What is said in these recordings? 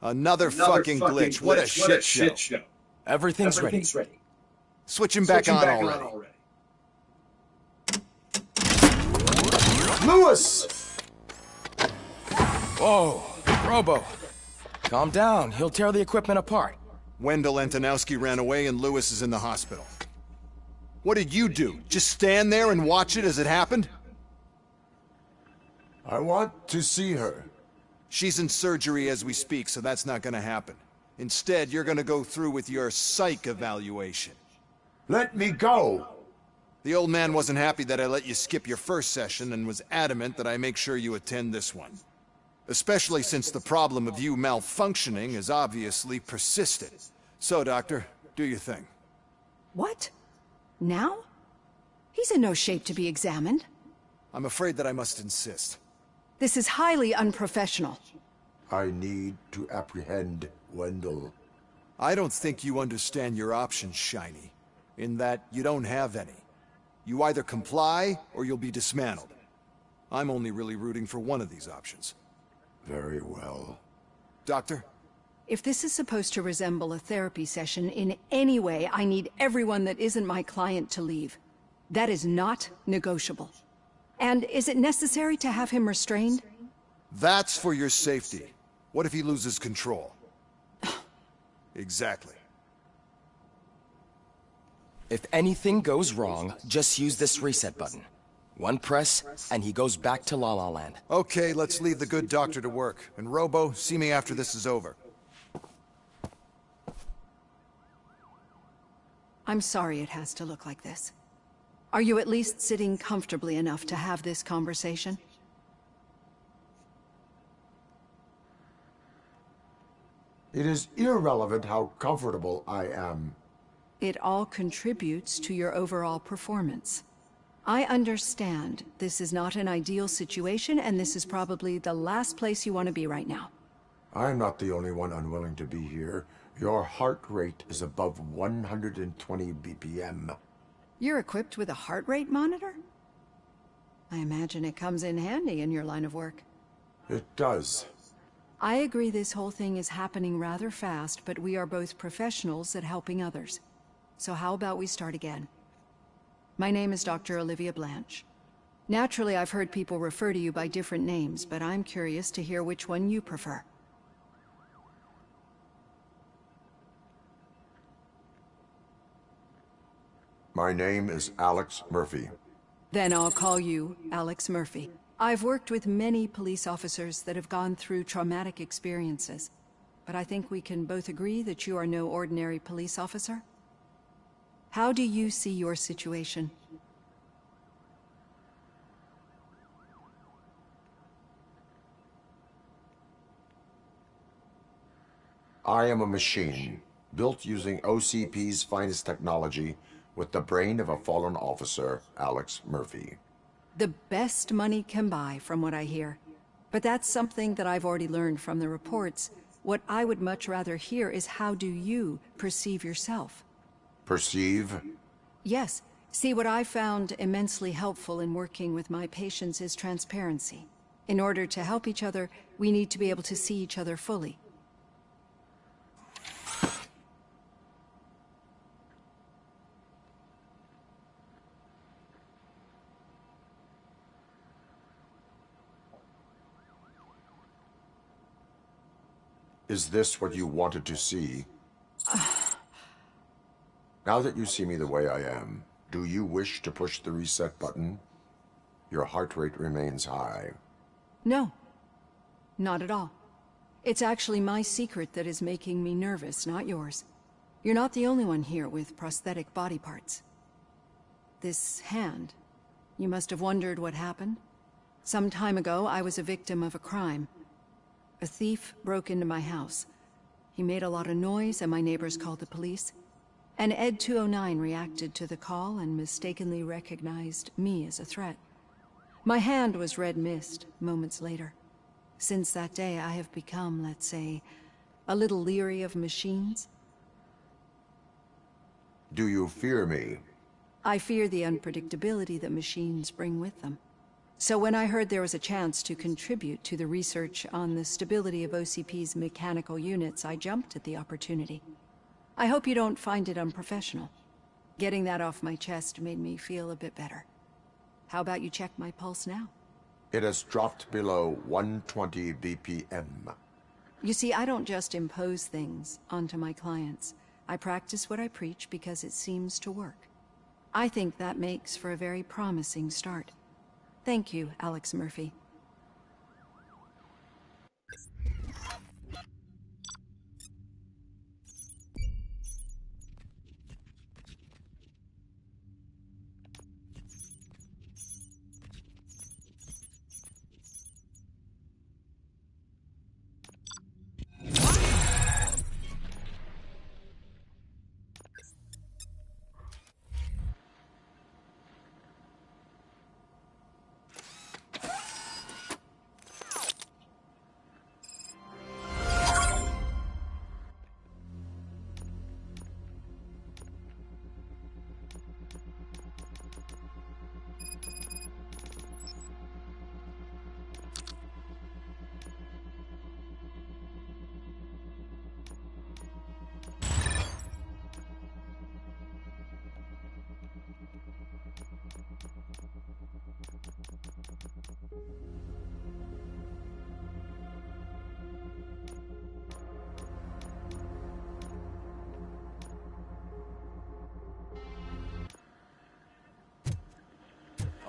Another fucking glitch. What a shit show. Everything's ready. Switch him back on already. Lewis! Whoa, Robo. Calm down. He'll tear the equipment apart. Wendell Antonowski ran away and Lewis is in the hospital. What did you do? Just stand there and watch it as it happened? I want to see her. She's in surgery as we speak, so that's not gonna happen. Instead, you're gonna go through with your psych evaluation. Let me go! The old man wasn't happy that I let you skip your first session and was adamant that I make sure you attend this one. Especially since the problem of you malfunctioning has obviously persisted. So, Doctor, do your thing. What? Now? He's in no shape to be examined. I'm afraid that I must insist. This is highly unprofessional. I need to apprehend Wendell. I don't think you understand your options, Shiny. In that you don't have any. You either comply, or you'll be dismantled. I'm only really rooting for one of these options. Very well. Doctor? If this is supposed to resemble a therapy session in any way, I need everyone that isn't my client to leave. That is not negotiable. And is it necessary to have him restrained? That's for your safety. What if he loses control? Exactly. If anything goes wrong, just use this reset button. One press, and he goes back to La La Land. Okay, let's leave the good doctor to work. And Robo, see me after this is over. I'm sorry it has to look like this. Are you at least sitting comfortably enough to have this conversation? It is irrelevant how comfortable I am. It all contributes to your overall performance. I understand this is not an ideal situation, and this is probably the last place you want to be right now. I'm not the only one unwilling to be here. Your heart rate is above 120 BPM. You're equipped with a heart rate monitor? I imagine it comes in handy in your line of work. It does. I agree this whole thing is happening rather fast, but we are both professionals at helping others. So how about we start again? My name is Dr. Olivia Blanche. Naturally, I've heard people refer to you by different names, but I'm curious to hear which one you prefer. My name is Alex Murphy. Then I'll call you Alex Murphy. I've worked with many police officers that have gone through traumatic experiences, but I think we can both agree that you are no ordinary police officer. How do you see your situation? I am a machine, built using OCP's finest technology, with the brain of a fallen officer, Alex Murphy. The best money can buy, from what I hear. But that's something that I've already learned from the reports. What I would much rather hear is how do you perceive yourself? Perceive? Yes. See, what I found immensely helpful in working with my patients is transparency. In order to help each other, we need to be able to see each other fully. Is this what you wanted to see? Now that you see me the way I am, do you wish to push the reset button? Your heart rate remains high. No. Not at all. It's actually my secret that is making me nervous, not yours. You're not the only one here with prosthetic body parts. This hand, you must have wondered what happened. Some time ago, I was a victim of a crime. A thief broke into my house. He made a lot of noise and my neighbors called the police. And Ed 209 reacted to the call and mistakenly recognized me as a threat. My hand was red mist moments later. Since that day, I have become, let's say, a little leery of machines. Do you fear me? I fear the unpredictability that machines bring with them. So when I heard there was a chance to contribute to the research on the stability of OCP's mechanical units, I jumped at the opportunity. I hope you don't find it unprofessional. Getting that off my chest made me feel a bit better. How about you check my pulse now? It has dropped below 120 BPM. You see, I don't just impose things onto my clients. I practice what I preach because it seems to work. I think that makes for a very promising start. Thank you, Alex Murphy.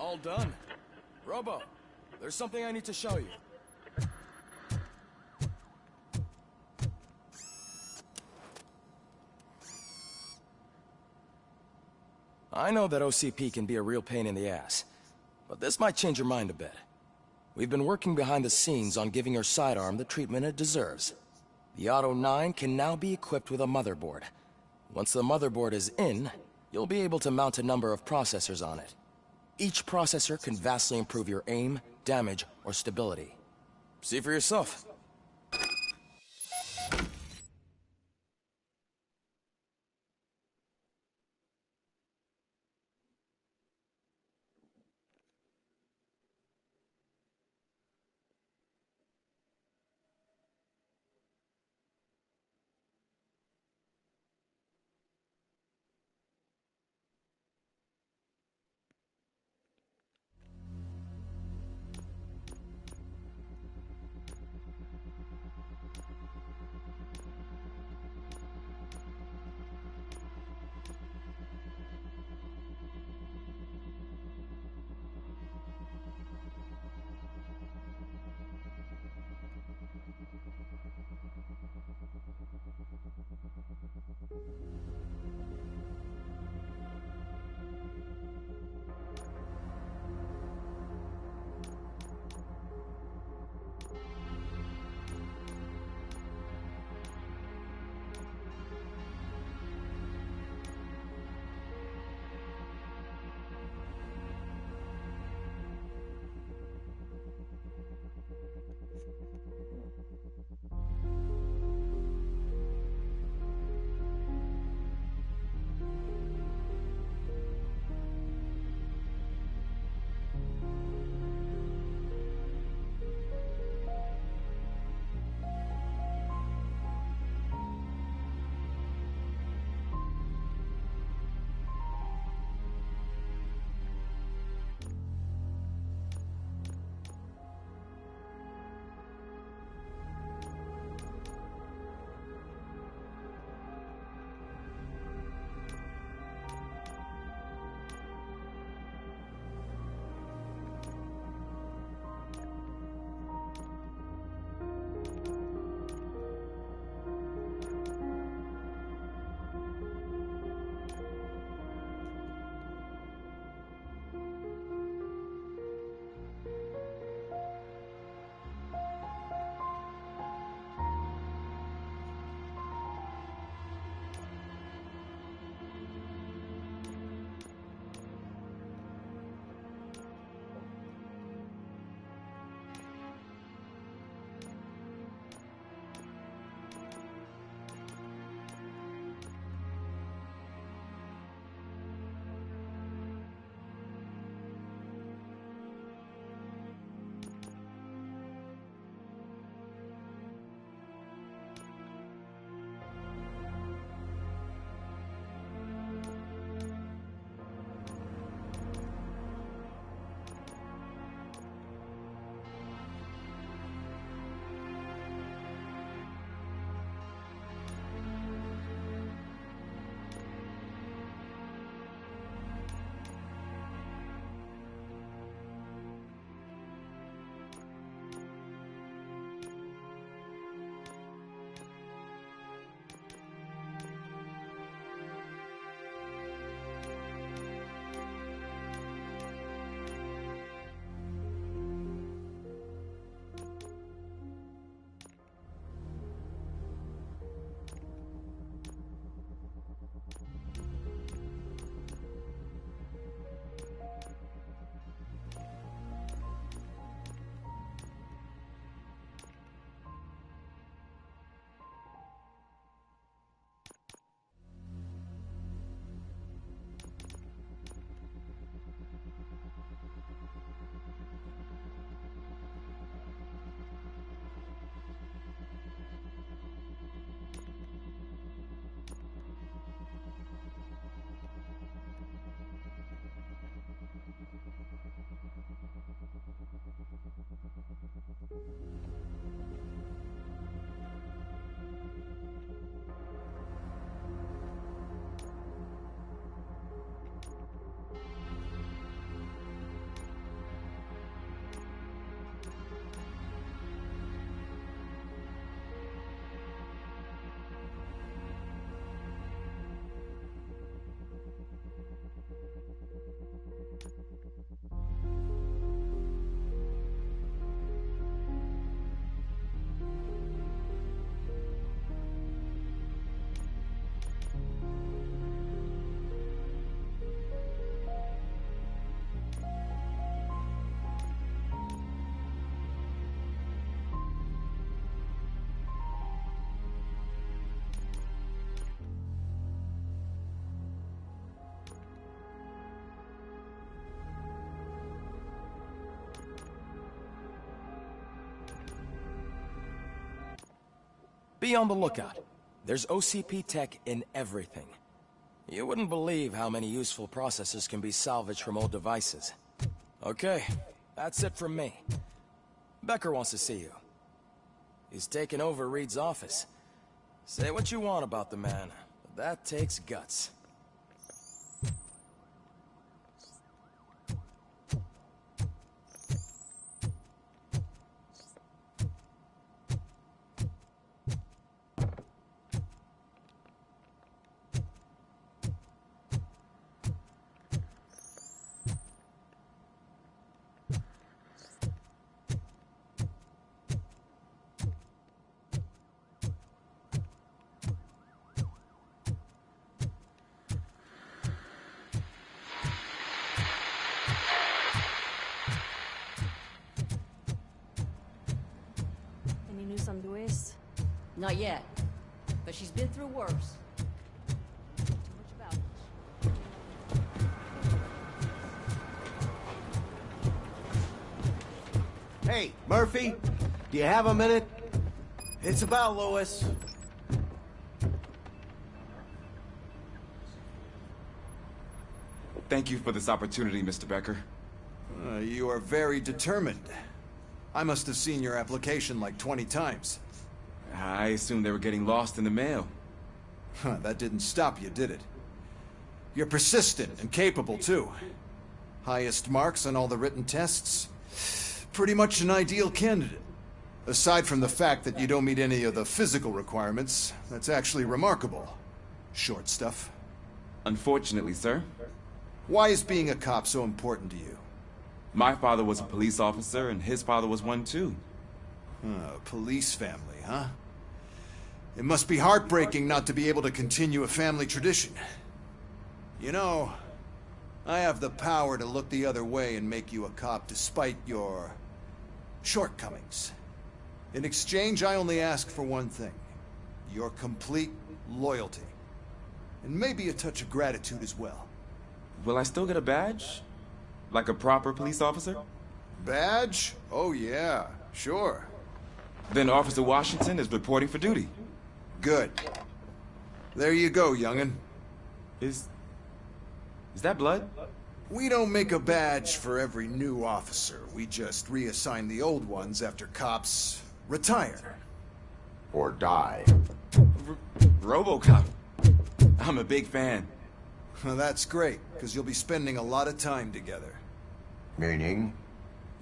All done. Robo, there's something I need to show you. I know that OCP can be a real pain in the ass, but this might change your mind a bit. We've been working behind the scenes on giving your sidearm the treatment it deserves. The Auto 9 can now be equipped with a motherboard. Once the motherboard is in, you'll be able to mount a number of processors on it. Each processor can vastly improve your aim, damage, or stability. See for yourself. Be on the lookout. There's OCP tech in everything. You wouldn't believe how many useful processors can be salvaged from old devices. Okay, that's it from me. Becker wants to see you. He's taken over Reed's office. Say what you want about the man, but that takes guts. Any news on Luis? Not yet, but she's been through worse. Too much about it. Hey, Murphy, do you have a minute? It's about Lois. Thank you for this opportunity, Mr. Becker. You are very determined. I must have seen your application like 20 times. I assumed they were getting lost in the mail. That didn't stop you, did it? You're persistent and capable, too. Highest marks on all the written tests. Pretty much an ideal candidate. Aside from the fact that you don't meet any of the physical requirements, that's actually remarkable. Short stuff. Unfortunately, sir. Why is being a cop so important to you? My father was a police officer, and his father was one, too. Police family, huh? It must be heartbreaking not to be able to continue a family tradition. You know, I have the power to look the other way and make you a cop despite your shortcomings. In exchange, I only ask for one thing. Your complete loyalty. And maybe a touch of gratitude as well. Will I still get a badge? Like a proper police officer? Badge? Oh yeah, sure. Then Officer Washington is reporting for duty. Good. There you go, young'un. Is that blood? We don't make a badge for every new officer. We just reassign the old ones after cops retire. Or die. Robocop. I'm a big fan. Well, that's great, because you'll be spending a lot of time together. Meaning?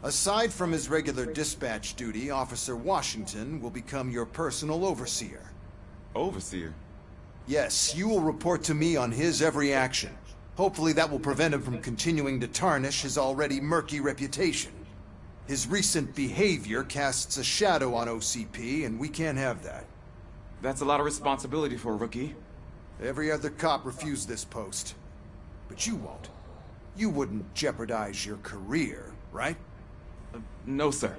Aside from his regular dispatch duty, Officer Washington will become your personal overseer. Overseer? Yes, you will report to me on his every action. Hopefully that will prevent him from continuing to tarnish his already murky reputation. His recent behavior casts a shadow on OCP, and we can't have that. That's a lot of responsibility for a rookie. Every other cop refused this post. But you won't. You wouldn't jeopardize your career, right? No, sir.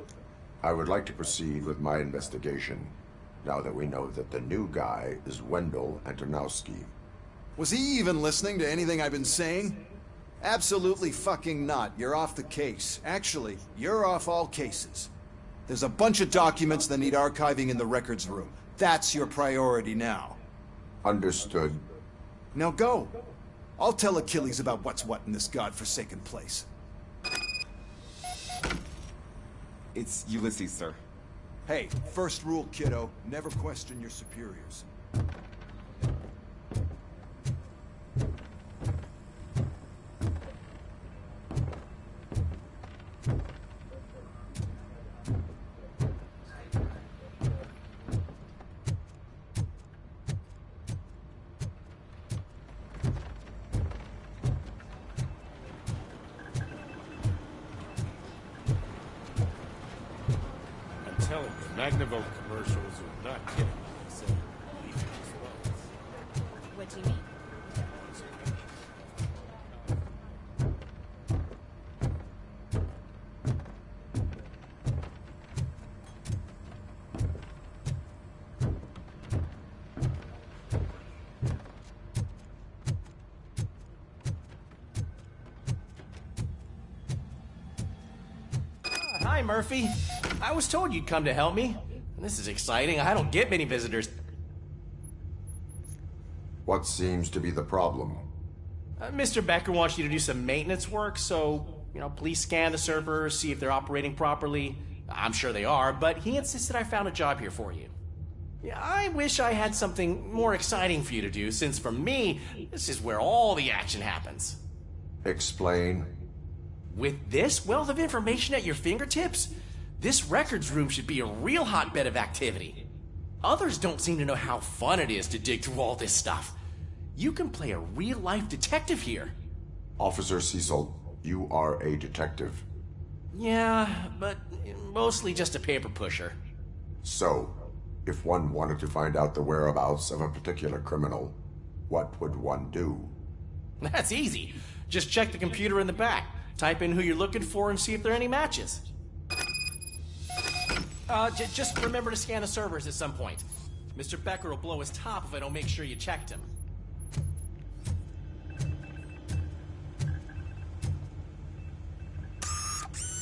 I would like to proceed with my investigation, now that we know that the new guy is Wendell Antonowski. Was he even listening to anything I've been saying? Absolutely fucking not. You're off the case. Actually, you're off all cases. There's a bunch of documents that need archiving in the records room. That's your priority now. Understood. Now go. I'll tell Achilles about what's what in this godforsaken place. It's Ulysses, sir. Hey, first rule, kiddo. Never question your superiors. Telling you, Magnavolt commercials are not kidding when they say leave it exposed. What do you mean? Hi, Murphy. I was told you'd come to help me. This is exciting. I don't get many visitors. What seems to be the problem? Mr. Becker wants you to do some maintenance work, so, please scan the servers, see if they're operating properly. I'm sure they are, but he insisted I found a job here for you. Yeah, I wish I had something more exciting for you to do, since for me, this is where all the action happens. Explain. With this wealth of information at your fingertips, this records room should be a real hotbed of activity. Others don't seem to know how fun it is to dig through all this stuff. You can play a real-life detective here. Officer Cecil, you are a detective. Yeah, but mostly just a paper pusher. So, if one wanted to find out the whereabouts of a particular criminal, what would one do? That's easy. Just check the computer in the back. Type in who you're looking for and see if there are any matches. Just remember to scan the servers at some point. Mr. Becker will blow his top if I don't make sure you checked him.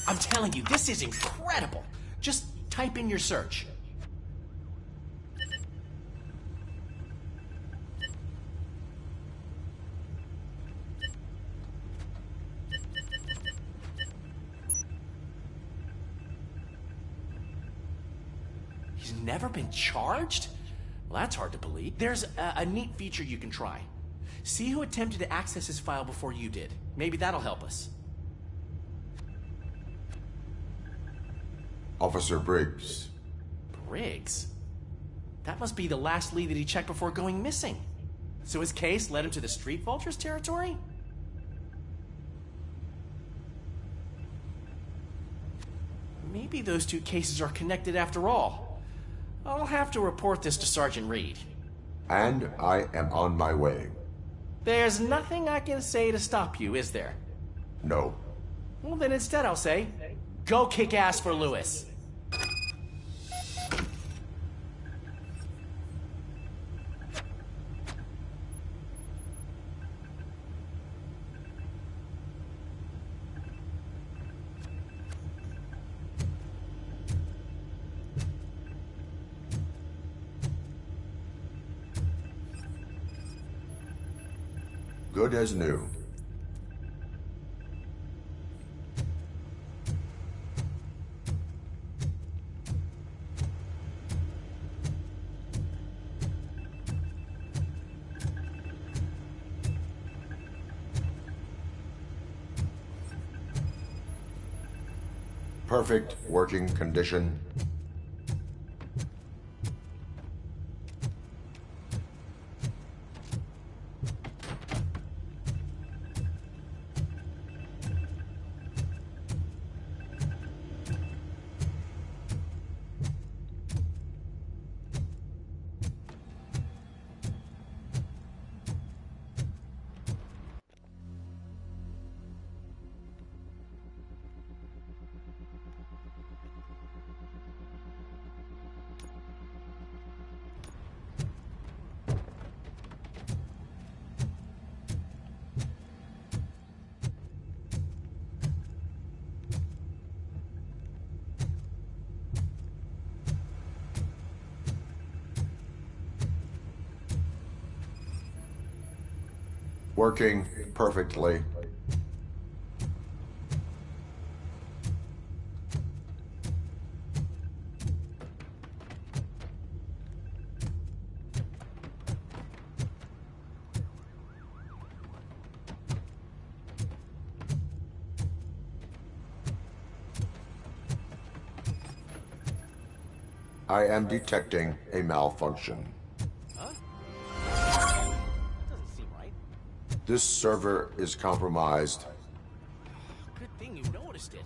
I'm telling you, this is incredible. Just type in your search. He's never been charged? Well, that's hard to believe. There's a neat feature you can try. See who attempted to access his file before you did. Maybe that'll help us. Officer Briggs. Briggs? That must be the last lead that he checked before going missing. So his case led him to the Street Vultures territory? Maybe those two cases are connected after all. I'll have to report this to Sergeant Reed. And I am on my way. There's nothing I can say to stop you, is there? No. Well, then instead I'll say, go kick ass for Lewis. Good as new. Perfect working condition. Working perfectly. I am detecting a malfunction. That doesn't seem right. This server is compromised. Good thing you noticed it.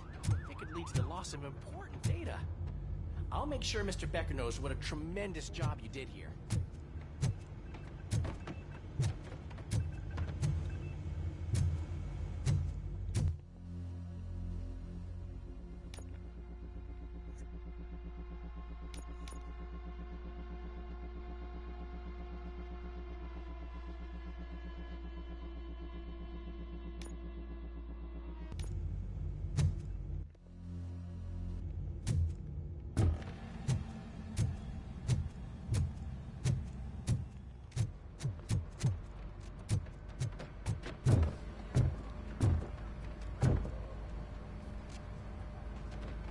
It could lead to the loss of important data. I'll make sure Mr. Becker knows what a tremendous job you did here.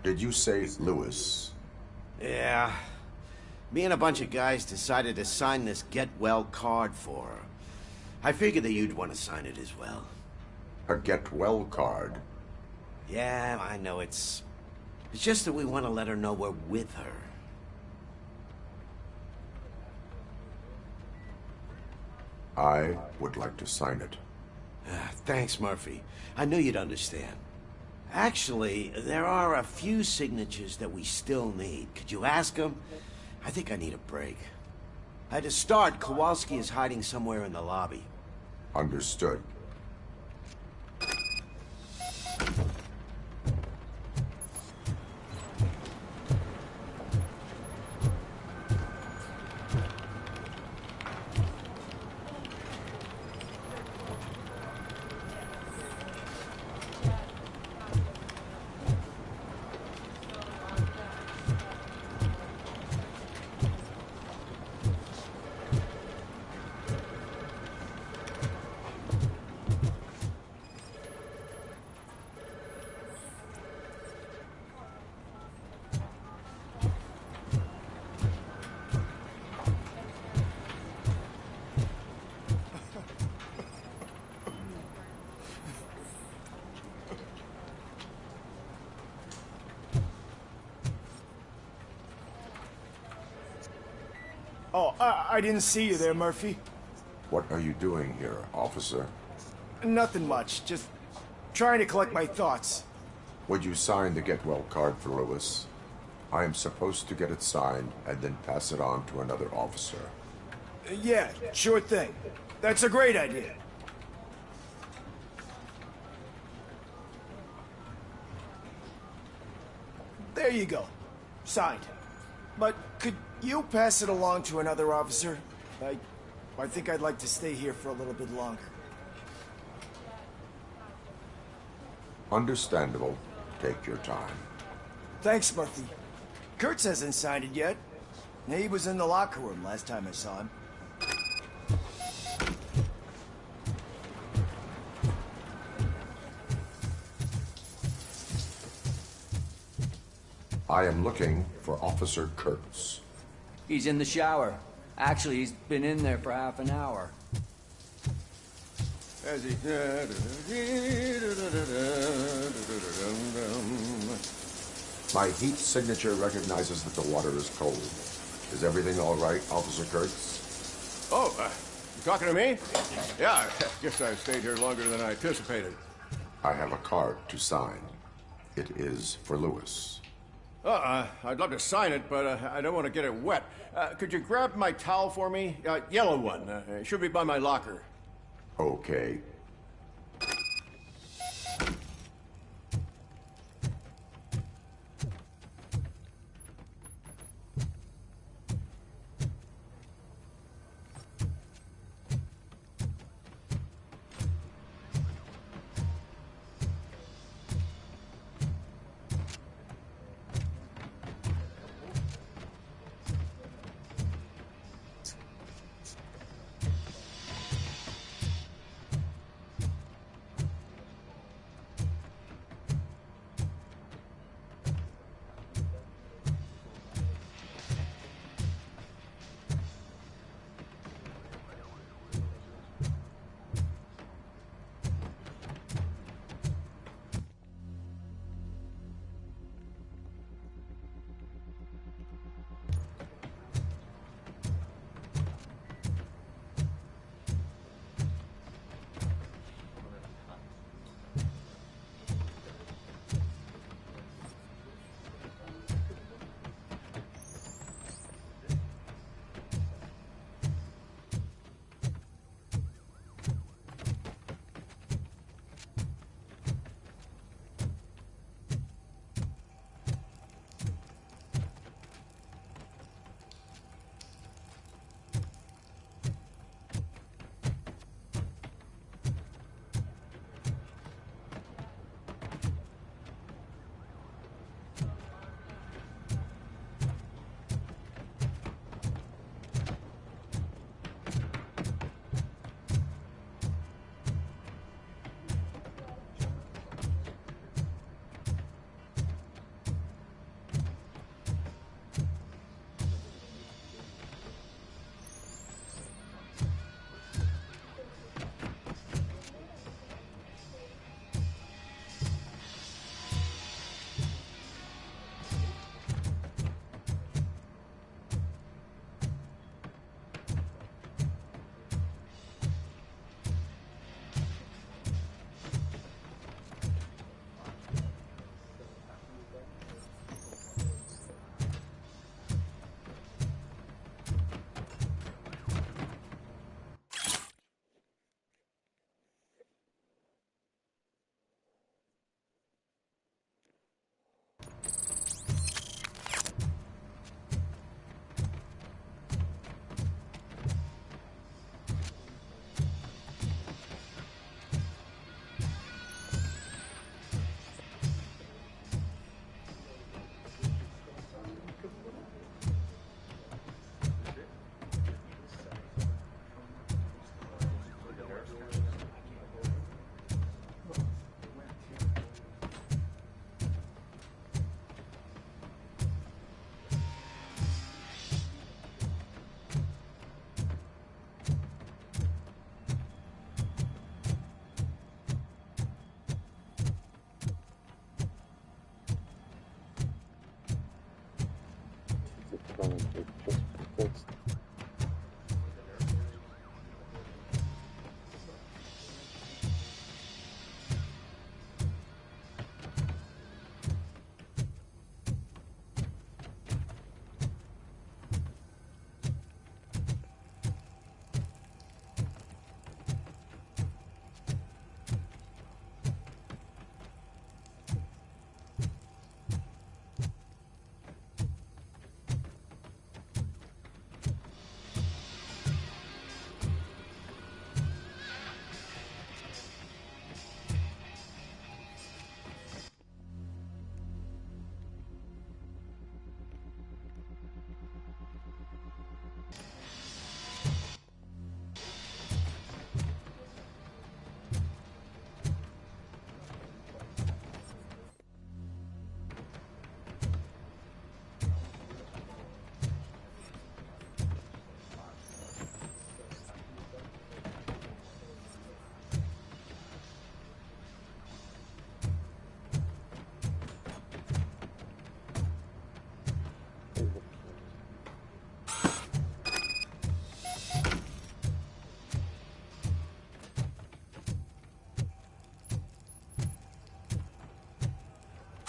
Did you say Lewis? Yeah. Me and a bunch of guys decided to sign this get well card for her. I figured that you'd want to sign it as well. A get well card? Yeah, I know it's just that we want to let her know we're with her. I would like to sign it. Thanks, Murphy. I knew you'd understand. Actually, there are a few signatures that we still need. Could you ask them? I think I need a break. To start, Kowalski is hiding somewhere in the lobby. Understood. Oh, I didn't see you there, Murphy. What are you doing here, officer? Nothing much, just trying to collect my thoughts. Would you sign the get well card for Lewis? I am supposed to get it signed and then pass it on to another officer. Yeah, sure thing. That's a great idea. There you go. Signed. But could you pass it along to another officer? I think I'd like to stay here for a little bit longer. Understandable. Take your time. Thanks, Murphy. Kurtz hasn't signed it yet. He was in the locker room last time I saw him. I am looking for Officer Kurtz. He's in the shower. Actually, he's been in there for half an hour. My heat signature recognizes that the water is cold. Is everything all right, Officer Kurtz? Oh, you talking to me? Yeah, I guess I stayed here longer than I anticipated. I have a card to sign. It is for Lewis. I'd love to sign it, but I don't want to get it wet. Could you grab my towel for me? Yellow one. It should be by my locker. Okay.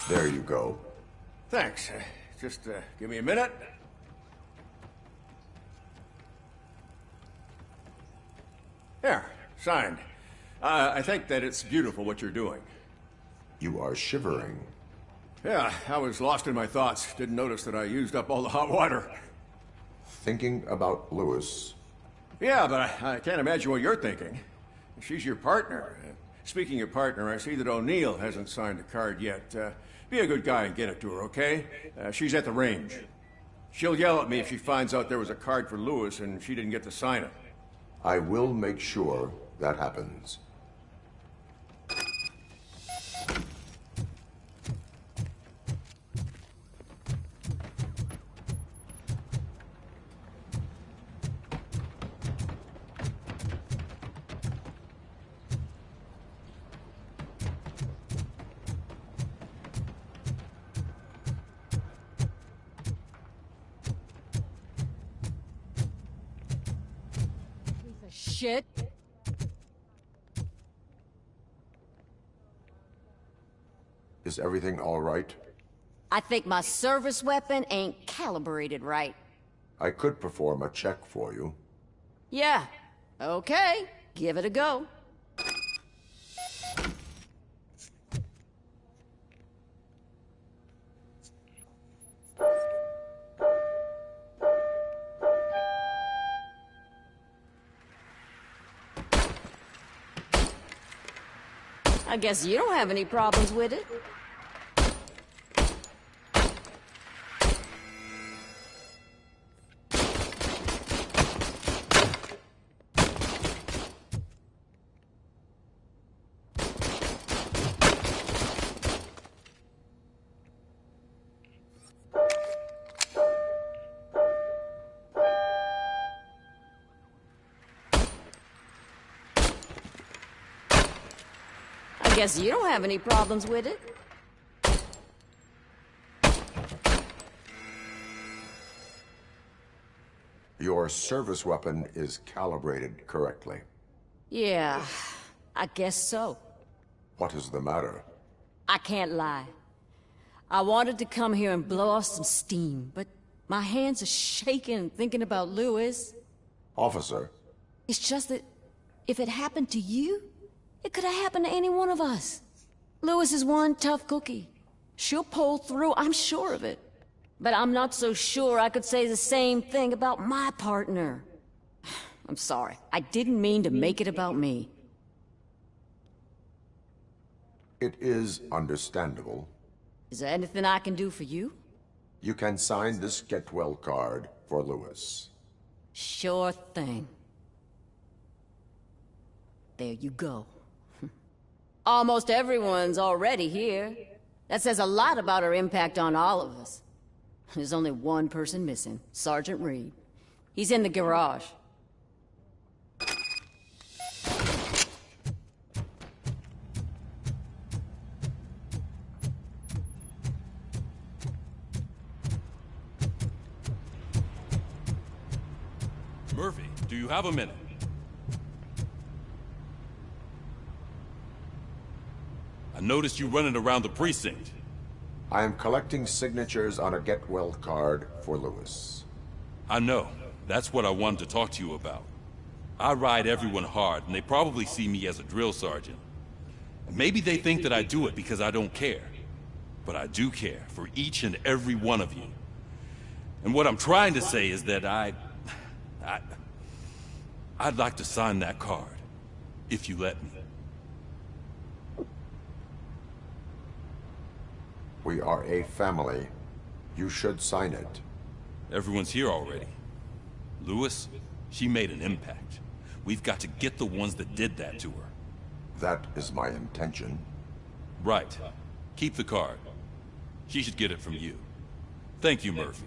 There you go. Thanks. Just give me a minute. There, signed. I think that it's beautiful what you're doing. You are shivering. Yeah, I was lost in my thoughts. Didn't notice that I used up all the hot water. Thinking about Lewis. Yeah, but I can't imagine what you're thinking. She's your partner. Speaking of partner, I see that O'Neill hasn't signed a card yet. Be a good guy and get it to her, okay? She's at the range. She'll yell at me if she finds out there was a card for Lewis and she didn't get to sign it. I will make sure that happens. Shit. Is everything all right? I think my service weapon ain't calibrated right. I could perform a check for you. Yeah. Okay. Give it a go. I guess you don't have any problems with it. I guess you don't have any problems with it. Your service weapon is calibrated correctly. Yeah, I guess so. What is the matter? I can't lie. I wanted to come here and blow off some steam, but my hands are shaking thinking about Lewis. Officer. It's just that if it happened to you, it could have happened to any one of us. Lewis is one tough cookie. She'll pull through, I'm sure of it. But I'm not so sure I could say the same thing about my partner. I'm sorry. I didn't mean to make it about me. It is understandable. Is there anything I can do for you? You can sign this get well card for Lewis. Sure thing. There you go. Almost everyone's already here. That says a lot about her impact on all of us. There's only one person missing, Sergeant Reed. He's in the garage. Murphy, do you have a minute? I noticed you running around the precinct. I am collecting signatures on a get well card for Lewis. I know. That's what I wanted to talk to you about. I ride everyone hard, and they probably see me as a drill sergeant. Maybe they think that I do it because I don't care. But I do care for each and every one of you. And what I'm trying to say is that I'd like to sign that card, if you let me. We are a family. You should sign it. Everyone's here already. Lewis, she made an impact. We've got to get the ones that did that to her. That is my intention. Right. Keep the card. She should get it from you. Thank you, Murphy.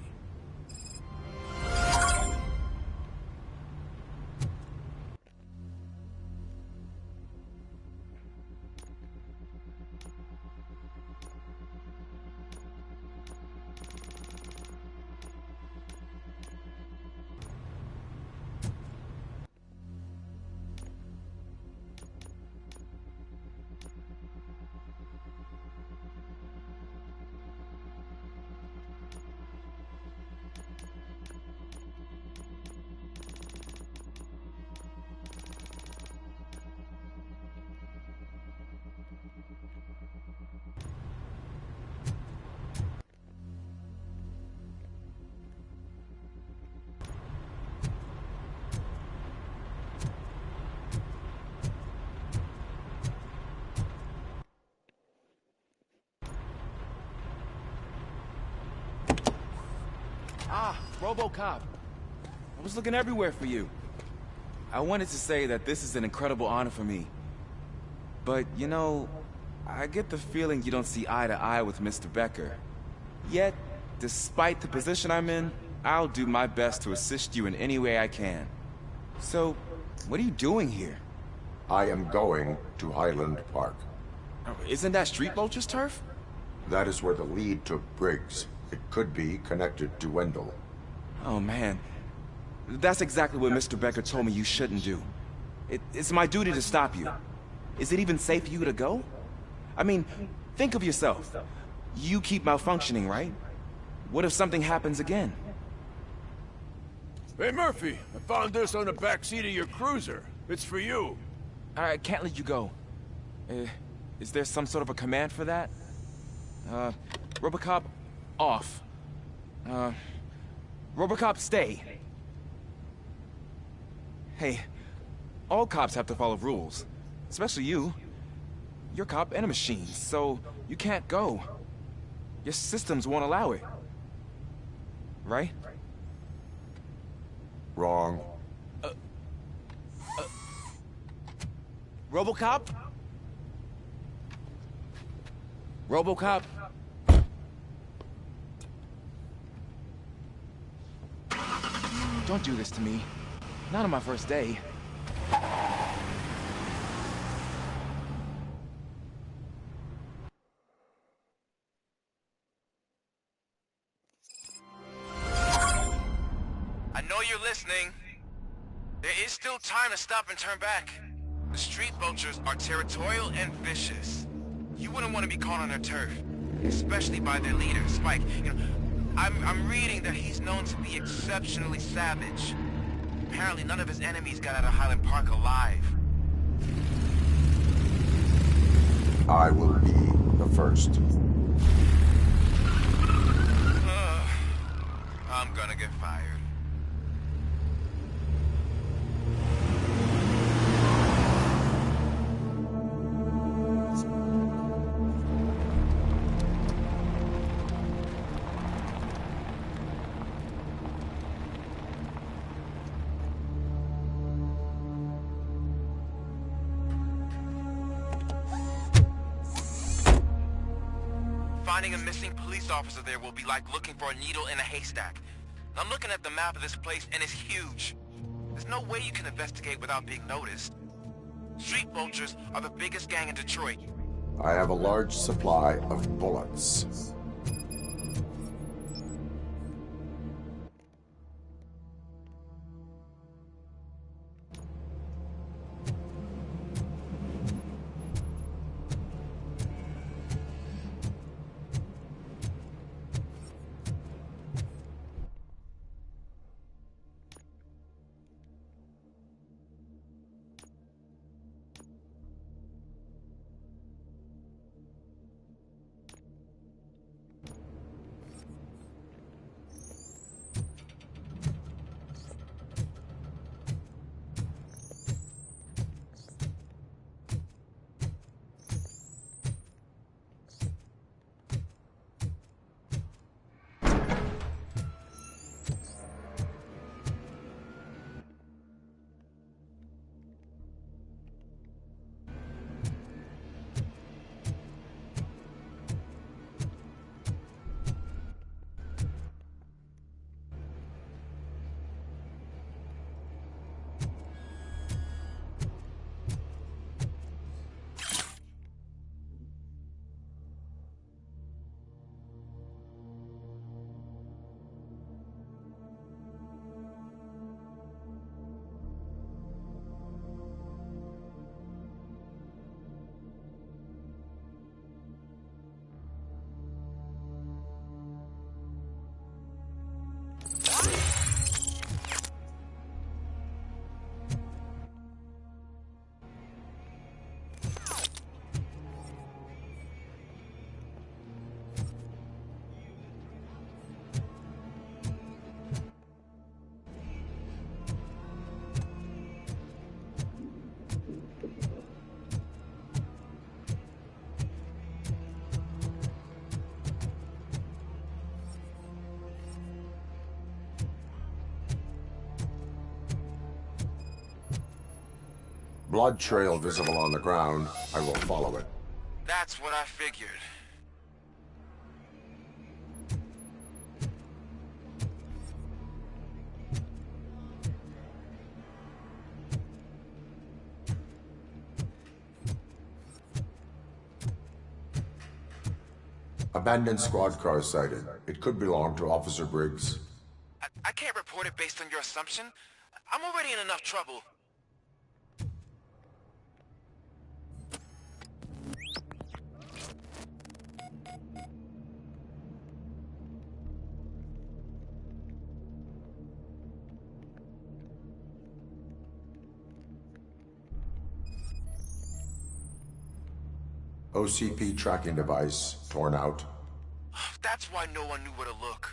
Ah, Robocop. I was looking everywhere for you. I wanted to say that this is an incredible honor for me. But, you know, I get the feeling you don't see eye to eye with Mr. Becker. Yet, despite the position I'm in, I'll do my best to assist you in any way I can. So, what are you doing here? I am going to Highland Park. Isn't that Street Vulture's turf? That is where the lead took Briggs. It could be connected to Wendell. Oh, man. That's exactly what Mr. Becker told me you shouldn't do. It's my duty to stop you. Is it even safe for you to go? I mean, think of yourself. You keep malfunctioning, right? What if something happens again? Hey, Murphy, I found this on the back seat of your cruiser. It's for you. I can't let you go. Is there some sort of a command for that? Robocop, off. Robocop, stay. Hey, all cops have to follow rules. Especially you. You're a cop and a machine, so you can't go. Your systems won't allow it. Right? Wrong. Robocop? Robocop? Don't do this to me. Not on my first day. I know you're listening. There is still time to stop and turn back. The street vultures are territorial and vicious. You wouldn't want to be caught on their turf, especially by their leader, Spike. You know, I'm reading that he's known to be exceptionally savage. Apparently none of his enemies got out of Highland Park alive. I will be the first. I'm gonna get fired. Finding a missing police officer there will be like looking for a needle in a haystack. I'm looking at the map of this place and it's huge. There's no way you can investigate without being noticed. Street vultures are the biggest gang in Detroit. I have a large supply of bullets. Blood trail visible on the ground. I will follow it. That's what I figured. Abandoned squad car sighted. It could belong to Officer Briggs. I can't report it based on your assumption. I'm already in enough trouble. OCP tracking device torn out. That's why no one knew where to look.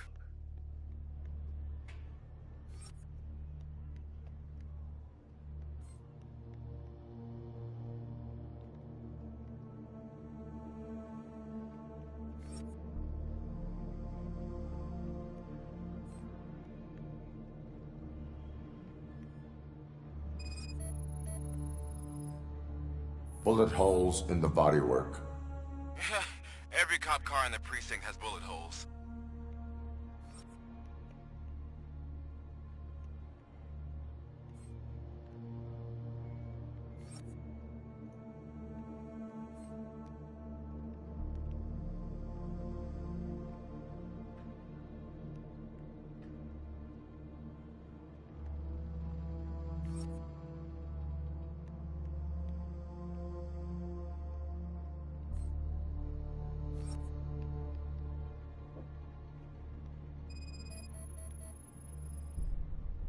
Bullet holes in the bodywork. Every cop car in the precinct has bullet holes.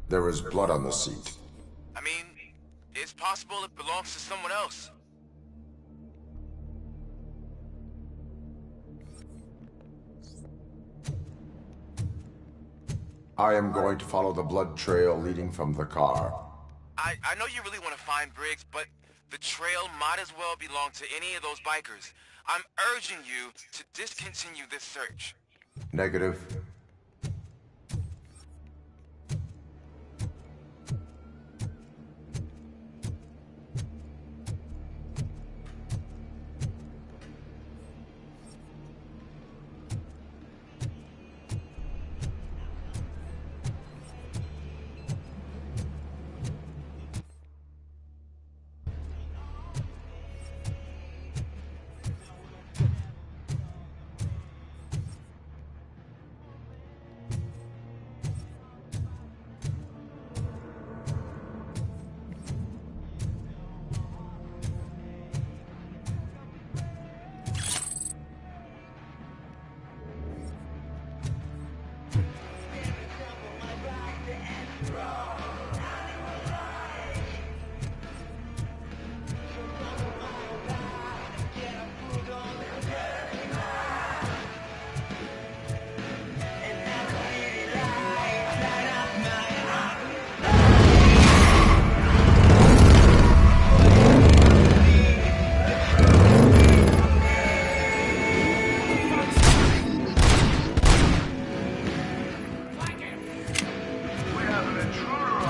There is blood on the seat. I mean, it's possible it belongs to someone else. I am going to follow the blood trail leading from the car. I know you really want to find Briggs, but the trail might as well belong to any of those bikers. I'm urging you to discontinue this search. Negative. We have an intruder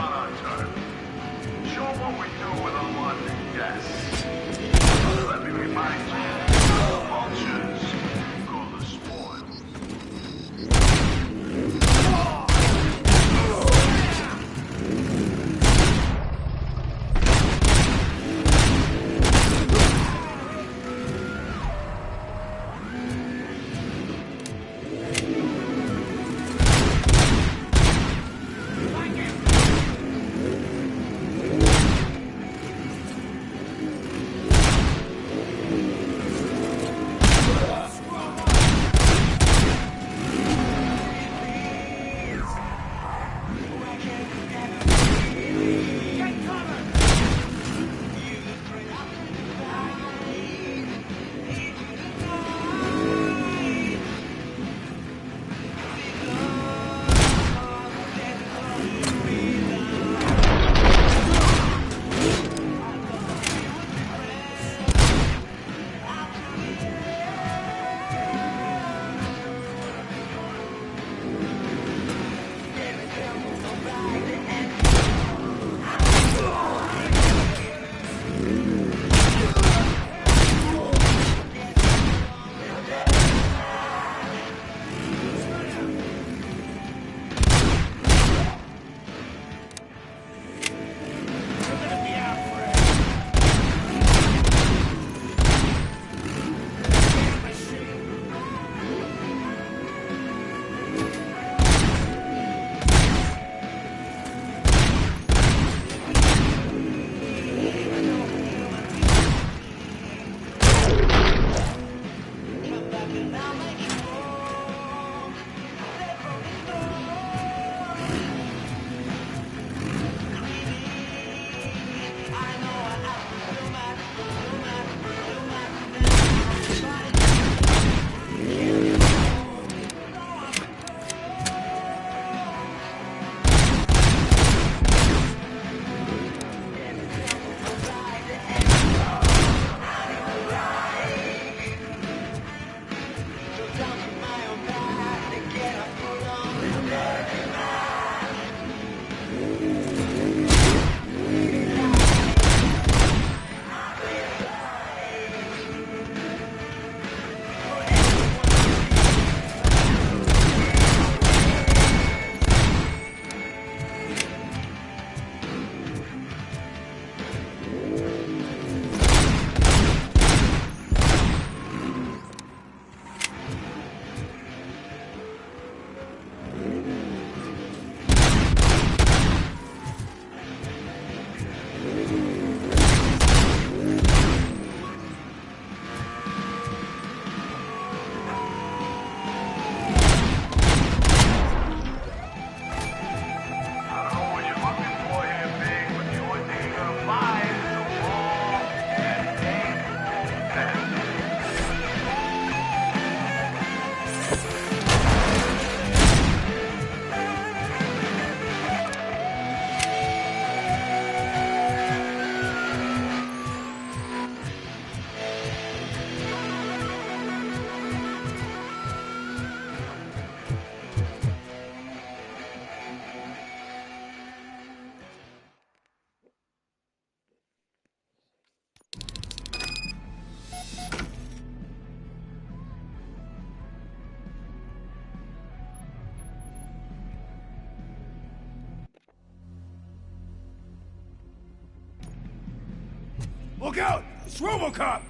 Look out! It's Robocop!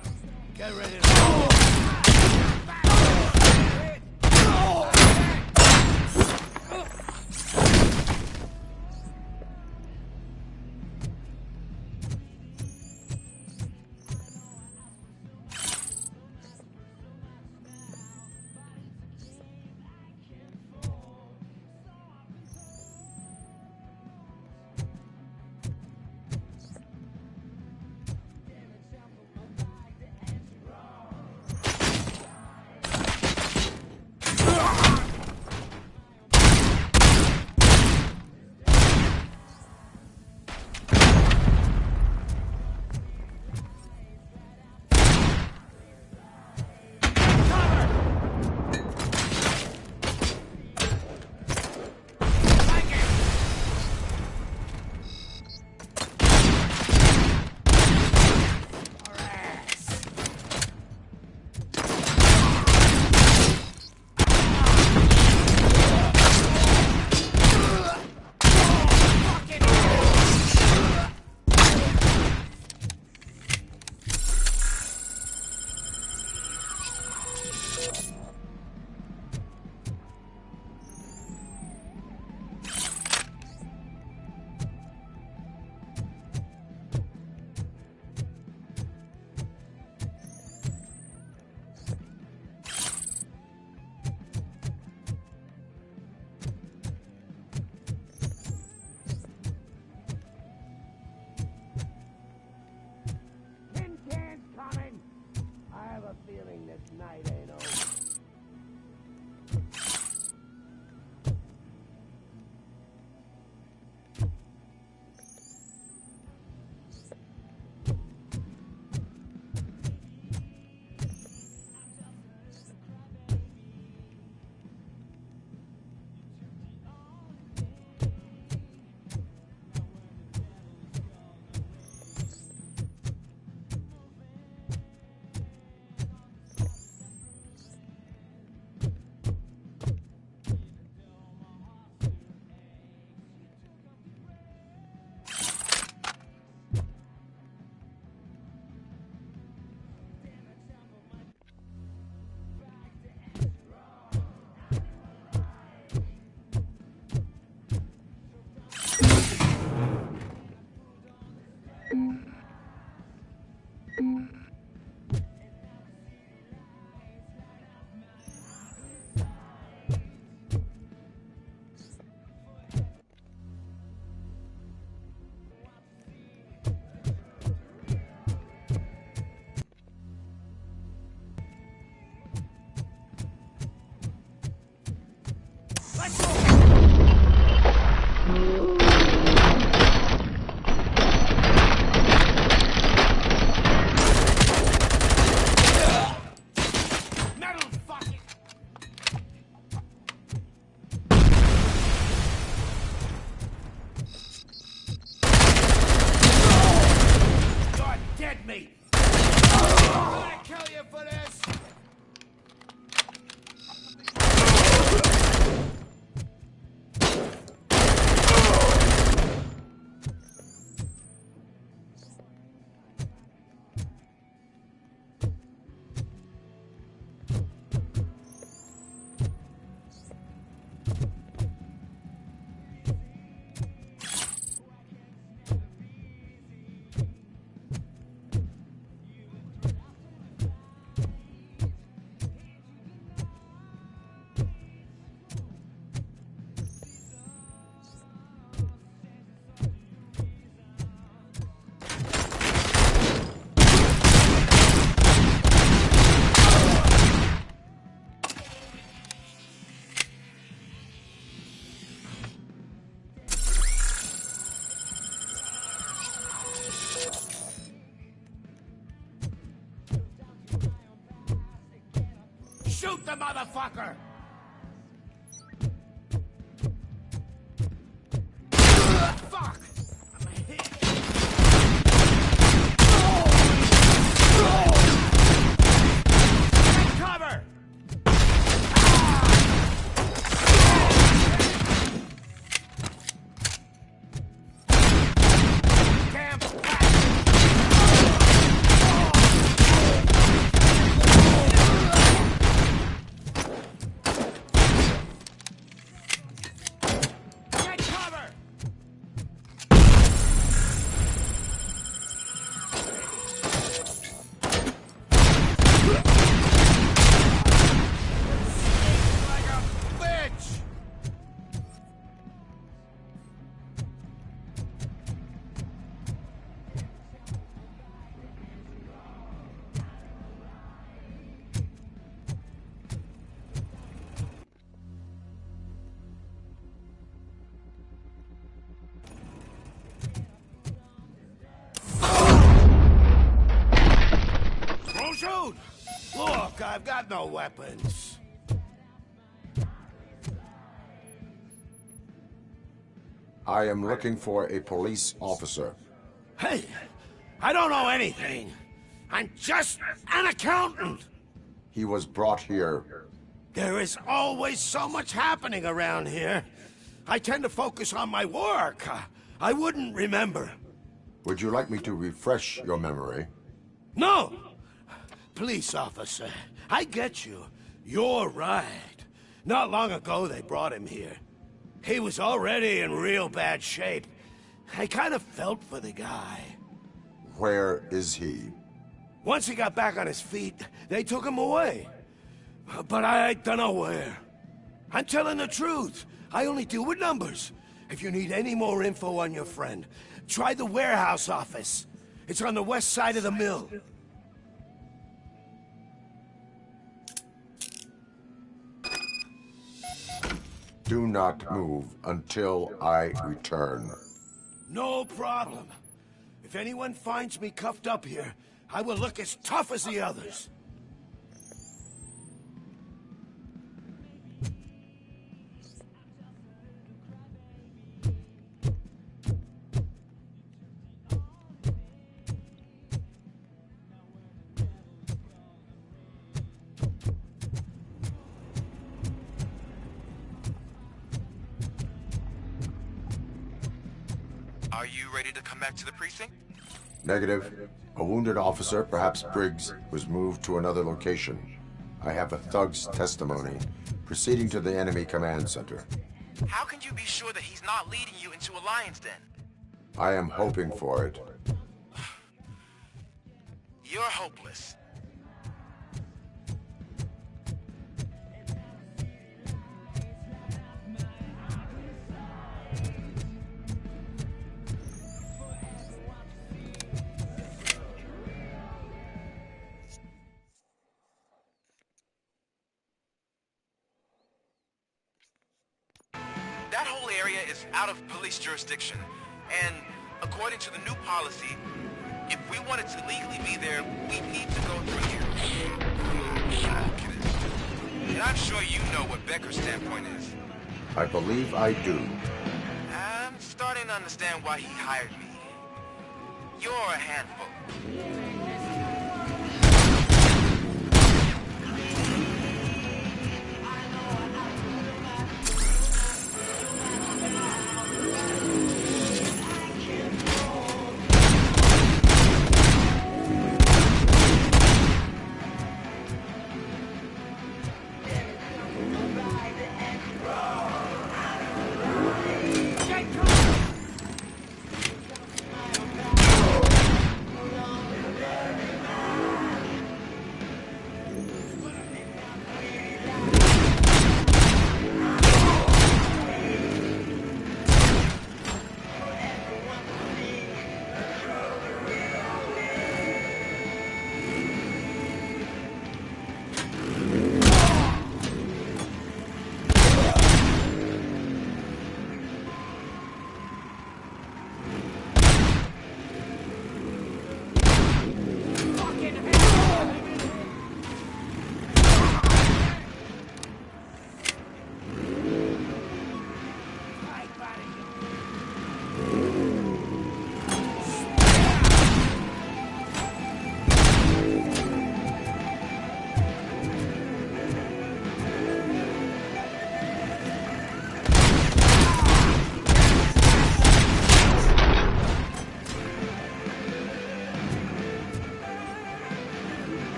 Get ready to... Shoot the motherfucker! Fuck! I'm hit! Take cover! Damn! Look, I've got no weapons. I am looking for a police officer. Hey, I don't know anything. I'm just an accountant. He was brought here. There is always so much happening around here. I tend to focus on my work. I wouldn't remember. Would you like me to refresh your memory? No! Police officer, I get you. You're right. Not long ago they brought him here. He was already in real bad shape. I kind of felt for the guy. Where is he? Once he got back on his feet, they took him away. But I don't know where. I'm telling the truth. I only deal with numbers. If you need any more info on your friend, try the warehouse office. It's on the west side of the mill. Do not move until I return. No problem. If anyone finds me cuffed up here, I will look as tough as the others. Are you ready to come back to the precinct? Negative. A wounded officer, perhaps Briggs, was moved to another location. I have a thug's testimony, proceeding to the enemy command center. How can you be sure that he's not leading you into a lion's den? I am hoping for it. You're hopeless. That whole area is out of police jurisdiction, and according to the new policy, if we wanted to legally be there, we need to go through here. And I'm sure you know what Becker's standpoint is. I believe I do. I'm starting to understand why he hired me. You're a handful.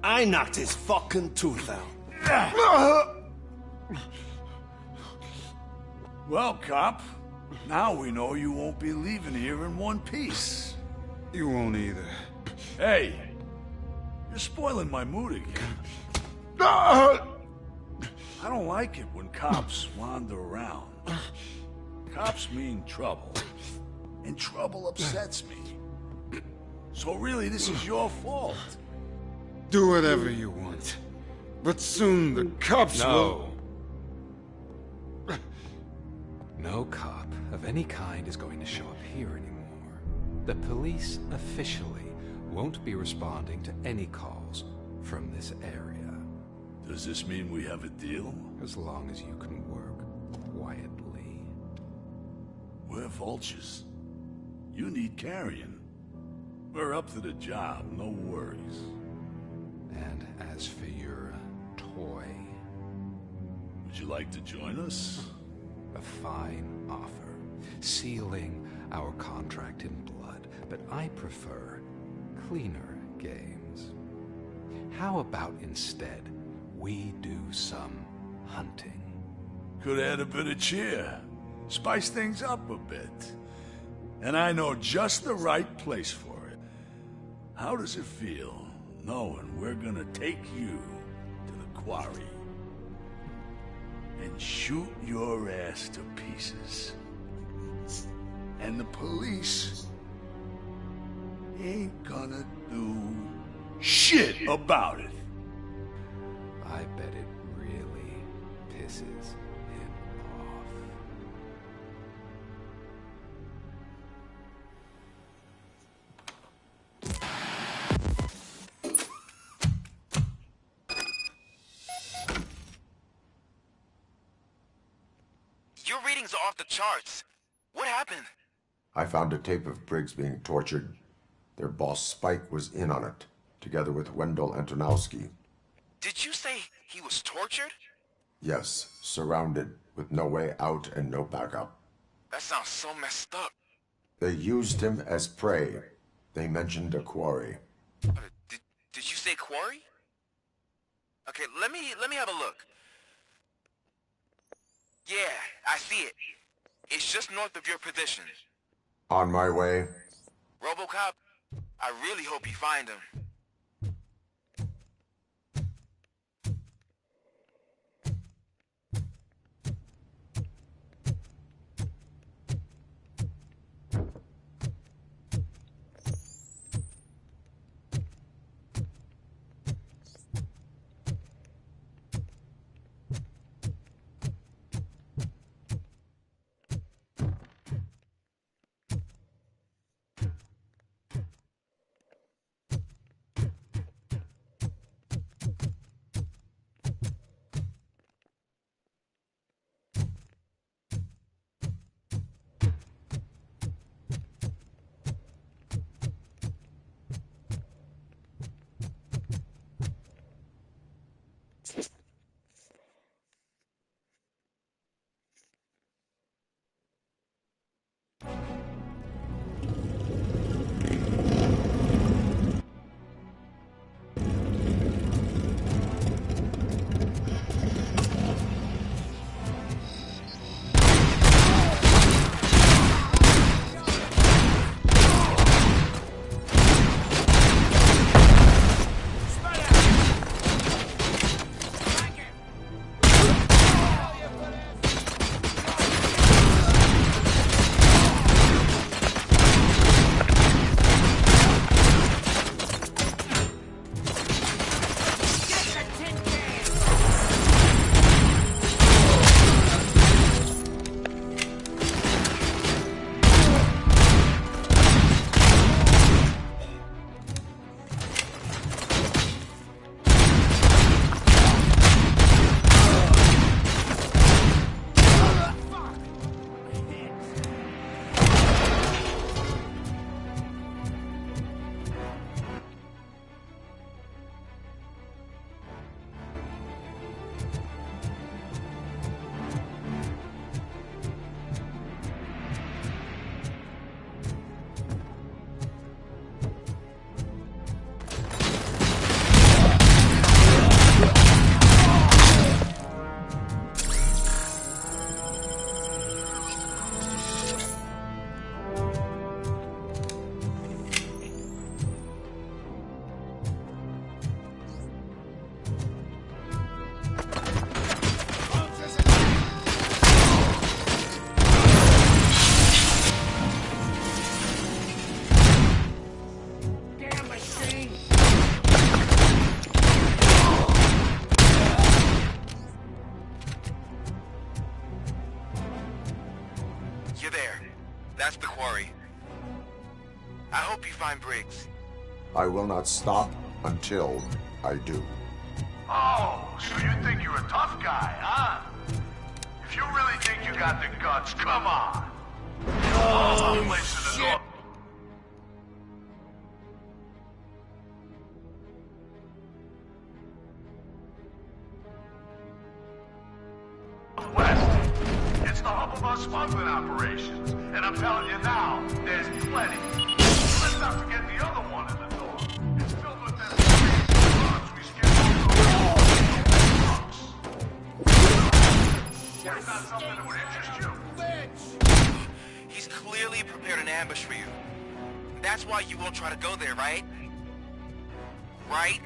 I knocked his fucking tooth out. Well, cop, now we know you won't be leaving here in one piece. You won't either. Hey, you're spoiling my mood again. I don't like it when cops wander around. Cops mean trouble, and trouble upsets me. So really, this is your fault. Do whatever you want. But soon the cops will... No cop of any kind is going to show up here anymore. The police officially won't be responding to any calls from this area. Does this mean we have a deal? As long as you can work quietly. We're vultures. You need carrion. We're up to the job, no worries. And as for your toy... Would you like to join us? A fine offer, sealing our contract in blood, but I prefer cleaner games. How about instead we do some hunting? Could add a bit of cheer, spice things up a bit. And I know just the right place for it. How does it feel knowing we're gonna take you to the quarry and shoot your ass to pieces? And the police ain't gonna do shit about it. I bet it really pisses him off. Your readings are off the charts. What happened? I found a tape of Briggs being tortured. Their boss Spike was in on it, together with Wendell Antonowski. Did you say he was tortured? Yes, surrounded, with no way out and no backup. That sounds so messed up. They used him as prey. They mentioned a quarry. Did you say quarry? Okay, let me have a look. Yeah, I see it. It's just north of your position. On my way. Robocop, I really hope you find him. worry. I hope you find Briggs. I will not stop until I do. Oh, so you think you're a tough guy, huh? If you really think you got the guts, come on. Oh, shit! West. It's the hub of our smuggling operations. And I'm telling you now, there's plenty. Let's not forget the other one in the door. It's filled with them drugs we skipped That's not something that would interest you. He's clearly prepared an ambush for you. That's why you won't try to go there, right? Right?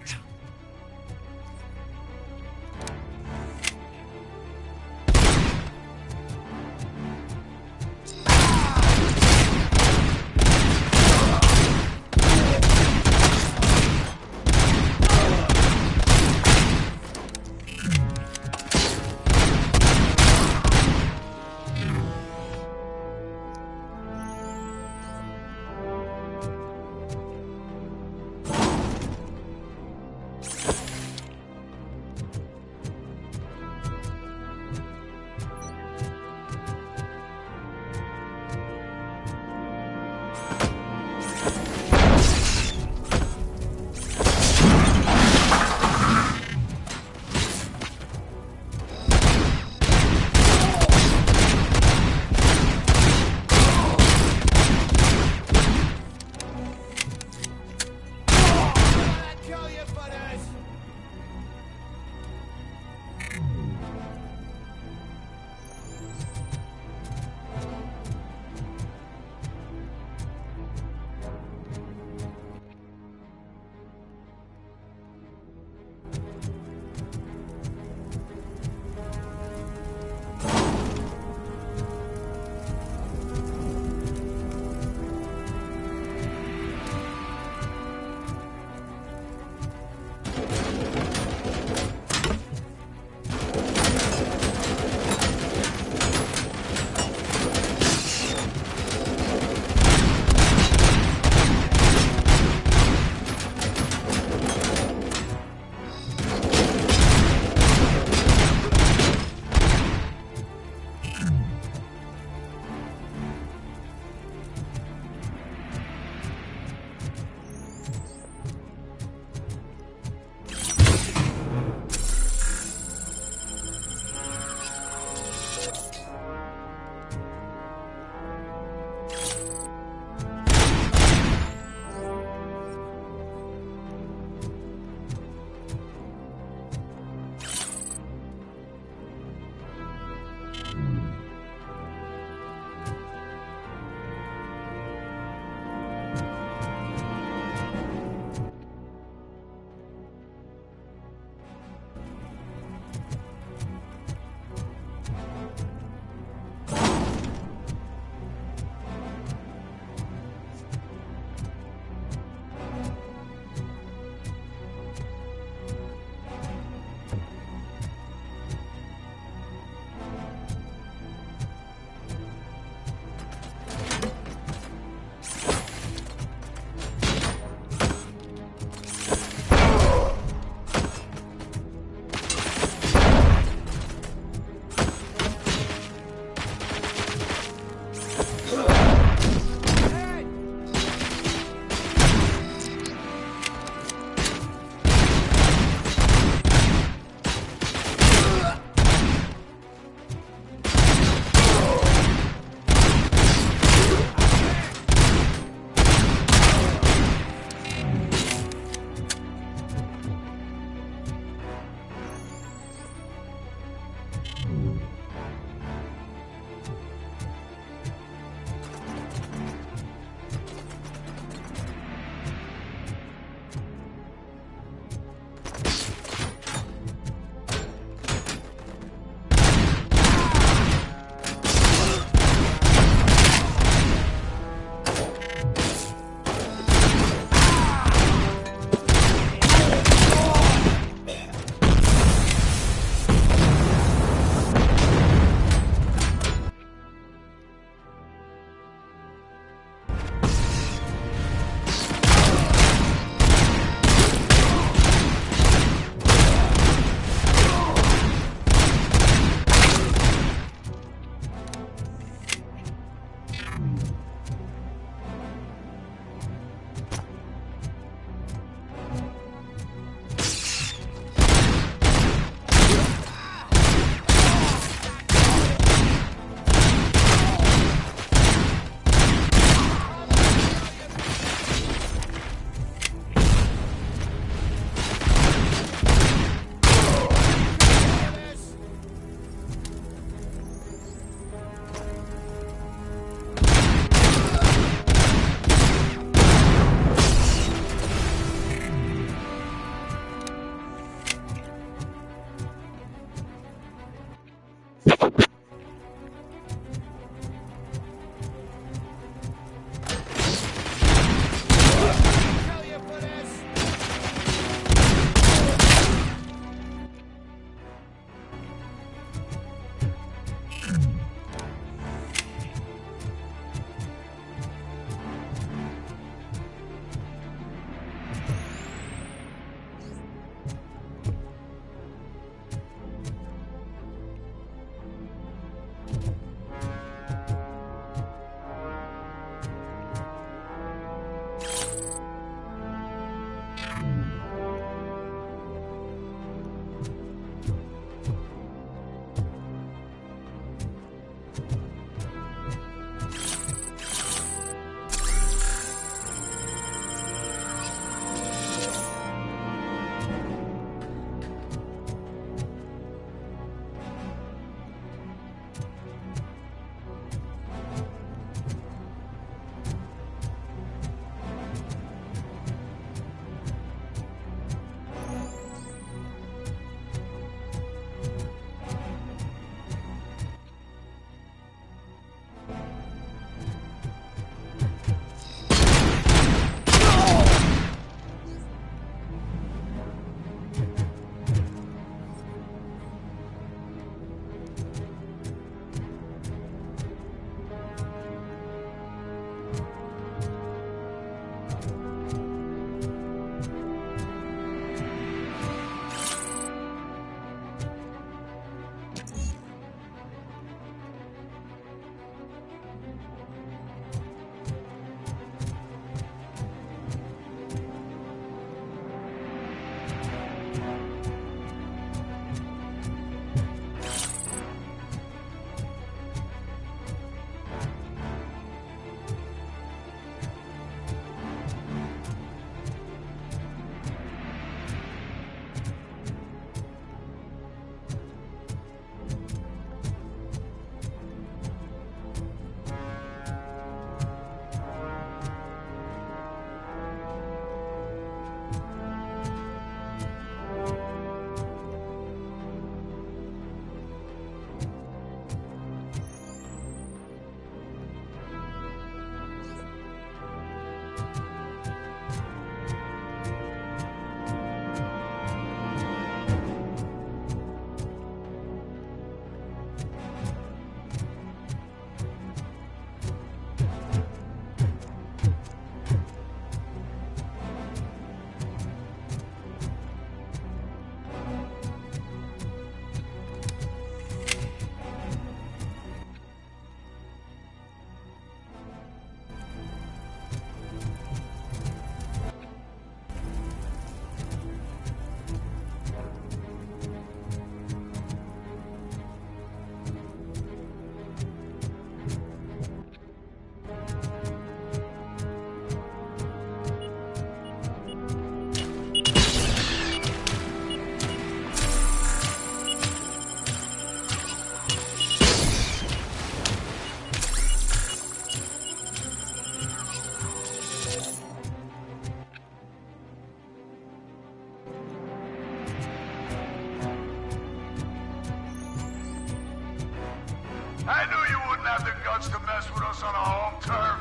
I knew you wouldn't have the guts to mess with us on our home turf.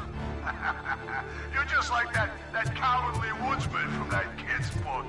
You're just like that cowardly woodsman from that kid's book.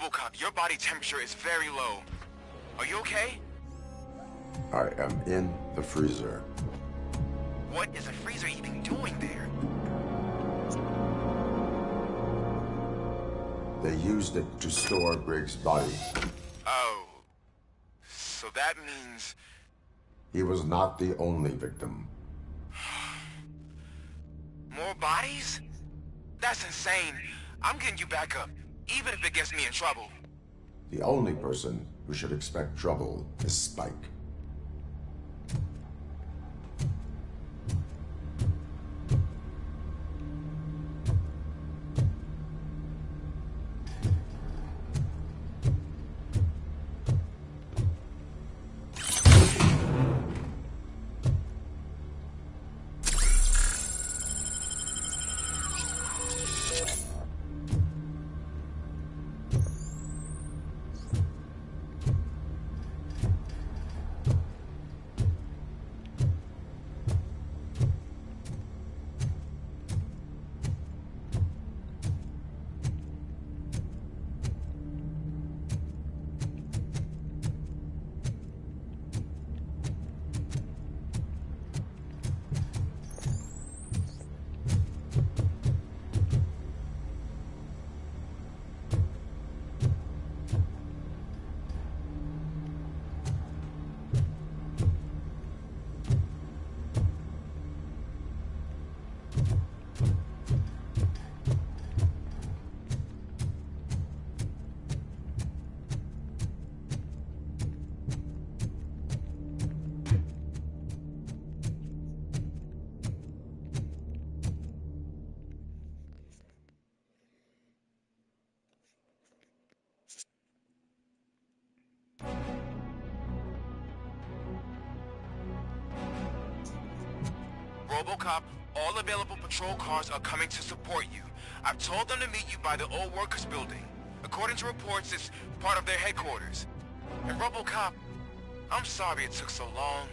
Robocop, your body temperature is very low. Are you okay? I am in the freezer. What is a freezer even doing there? They used it to store Briggs' body. Oh. So that means... He was not the only victim. More bodies? That's insane. I'm getting you back up, even if it gets me in trouble. The only person who should expect trouble is Spike. Robocop, all available patrol cars are coming to support you. I've told them to meet you by the old workers building. According to reports, it's part of their headquarters. And Robocop, I'm sorry it took so long.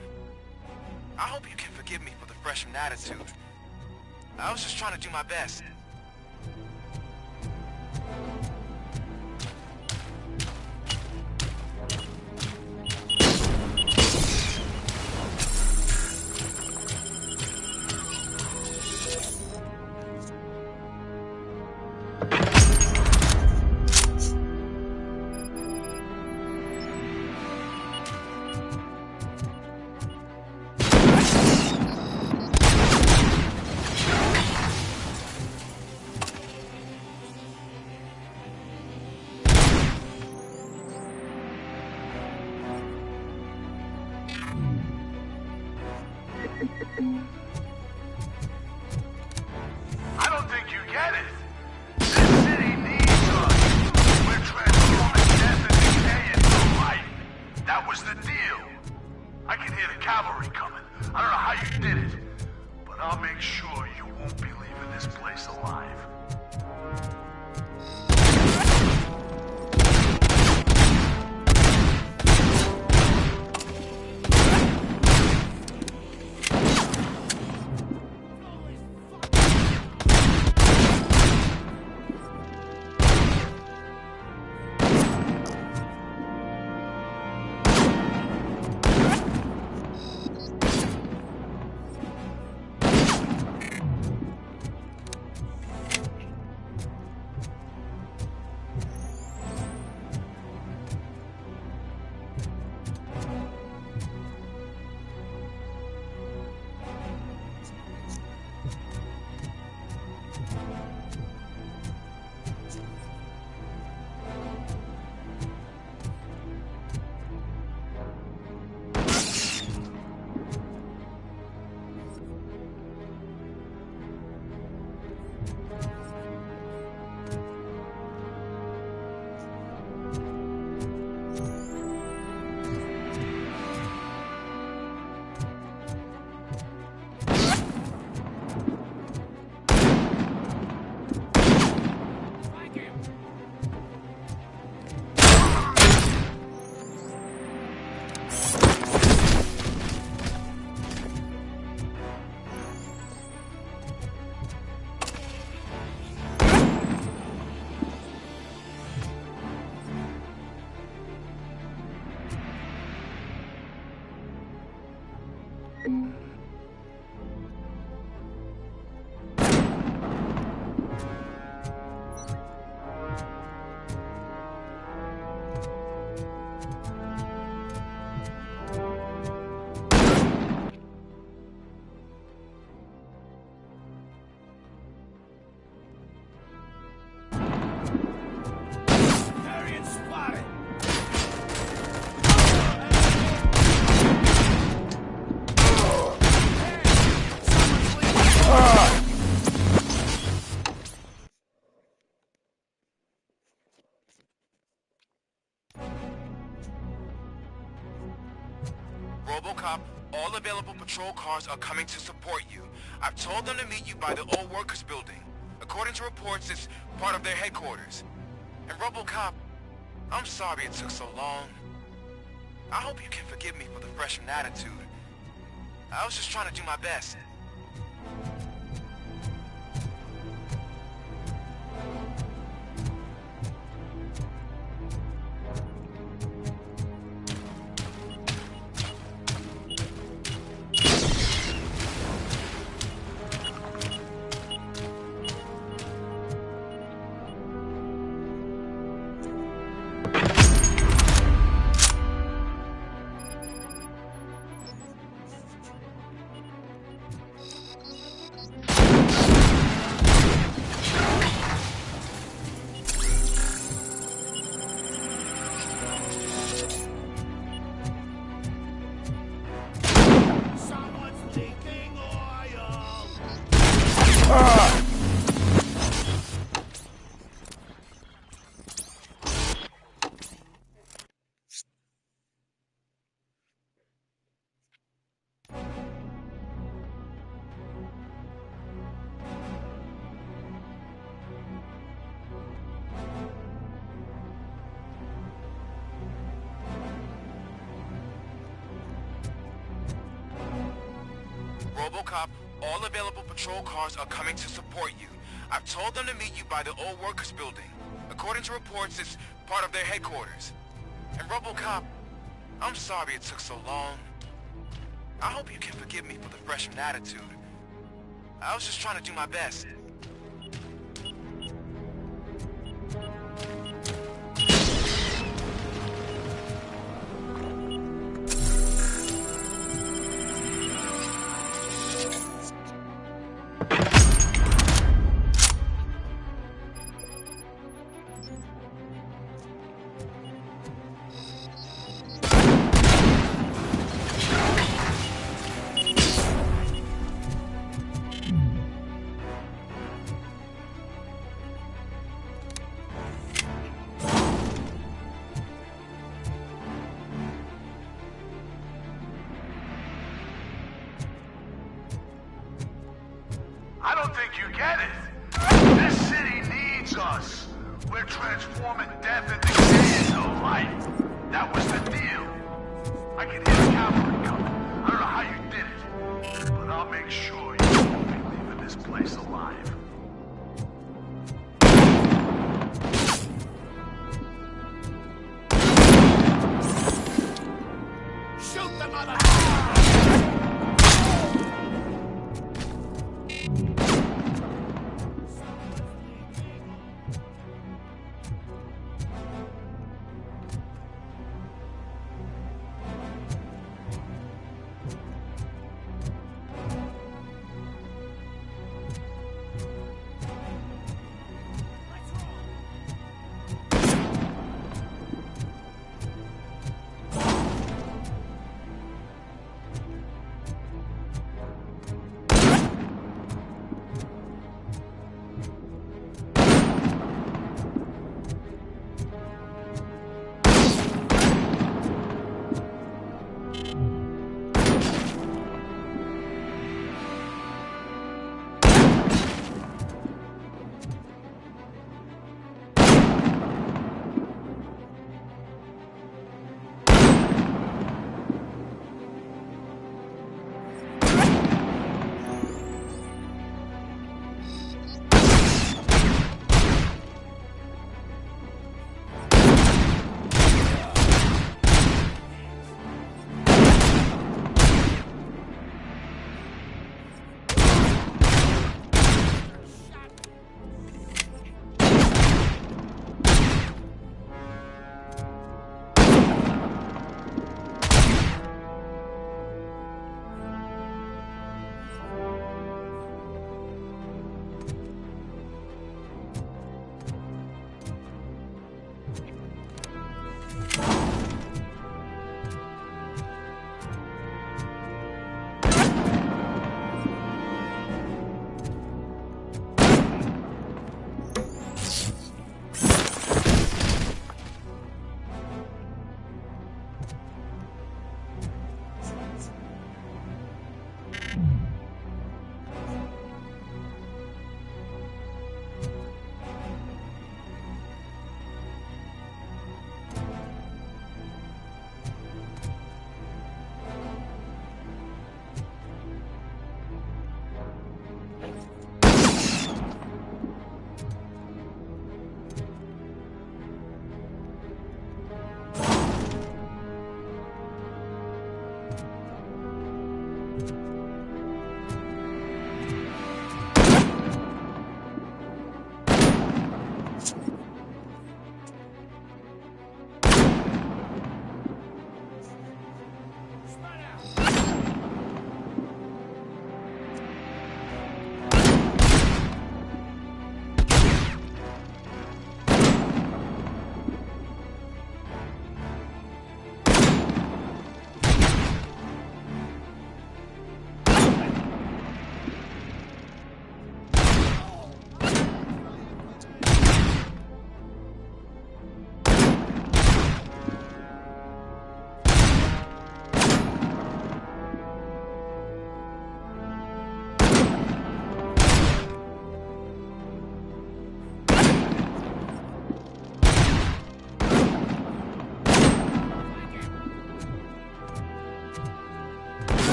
I hope you can forgive me for the freshman attitude. I was just trying to do my best. I don't think you get it. This city needs us. We're transforming death and decay into life. That was the deal. I can hear the cavalry coming. I don't know how you did it, but I'll make sure you won't be leaving this place alive. Robocop, all available patrol cars are coming to support you. I've told them to meet you by the old workers building. According to reports, it's part of their headquarters. And Robocop, I'm sorry it took so long. I hope you can forgive me for the freshman attitude. I was just trying to do my best. Robocop, all available patrol cars are coming to support you. I've told them to meet you by the old workers building. According to reports, it's part of their headquarters. And Robocop, I'm sorry it took so long. I hope you can forgive me for the freshman attitude. I was just trying to do my best. I don't think you get it. This city needs us. We're transforming death into decay into life. That was the deal. I can hear the cavalry coming. I don't know how you did it, but I'll make sure you won't be leaving this place alive. Shoot the mother!